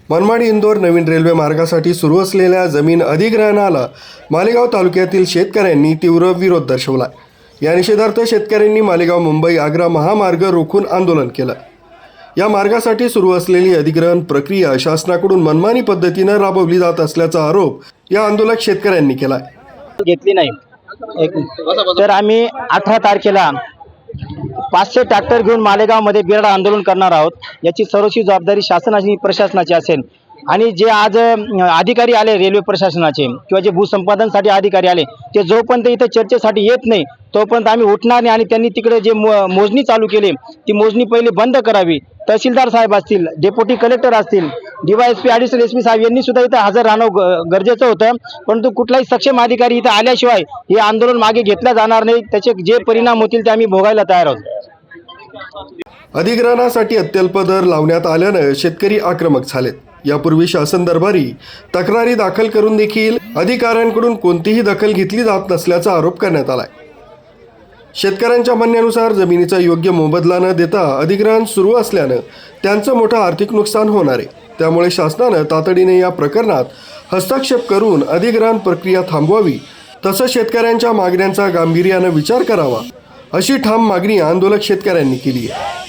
मनमाड इंदोर नवीन railway मार्गासाठी सुरू असलेल्या जमीन अधिग्रहणाला मालेगाव तालुक्यातील शेतकऱ्यांनी तीव्र विरोध दर्शवला। या निषेधार्थ शेतकऱ्यांनी मालेगाव मुंबई आग्रा महामार्ग रोखून आंदोलन केलं। या मार्गासाठी सुरू असलेली अधिग्रहण प्रक्रिया शासनाकडून मनमानी पद्धतीने राबवली जात असल्याचा आरोप या आंदोलक शेतकऱ्यांनी केला। घेतली नाही तर आम्ही 18 तारखेला 500 ट्रॅक्टर घेऊन मालेगावमध्ये बिराड आंदोलन करणार आहोत। याची सर्वस्वी जबाबदारी शासनाची प्रशासनाची असेल आणि जे आज अधिकारी आले रेल्वे प्रशासनाचे किंवा जे भूसंपादनसाठी अधिकारी आले ते जोपर्यंत इथे चर्चेसाठी येत नाही तोपर्यंत आम्ही उठणार नाही। आणि त्यांनी तिकडे जे मोजणी चालू केली ती मोजणी पहिले बंद करावी। तहसीलदार साहेब असतील, डेप्युटी कलेक्टर असतील, DYSP ॲडिशनल SP साहेब यांनी सुद्धा इथे हजर राहणं गरजेचं होतं, परंतु कुठलाही सक्षम अधिकारी इथे आल्याशिवाय हे आंदोलन मागे घेतलं जाणार नाही। त्याचे जे परिणाम होतील ते आम्ही भोगायला तयार आहोत। अधिग्रहणासाठी अत्यल्प दर लावण्यात आल्याने शेतकरी आक्रमक झालेत। यापूर्वी शासन दरबारी तक्रारी दाखल करून देखील अधिकाऱ्यांकडून कोणतीही दखल घेतली जात नसल्याचा आरोप करण्यात आलाय। शेतकऱ्यांच्या म्हणण्यानुसार जमिनीचा योग्य मोबदला न देता अधिग्रहण सुरू असल्याने त्यांचं मोठं आर्थिक नुकसान होणार आहे। त्यामुळे शासनाने तातडीने या प्रकरणात हस्तक्षेप करून अधिग्रहण प्रक्रिया थांबवावी, तसंच शेतकऱ्यांच्या मागण्यांचा गांभीर्याने विचार करावा, अशी ठाम मागणी आंदोलक शेतकऱ्यांनी केली आहे।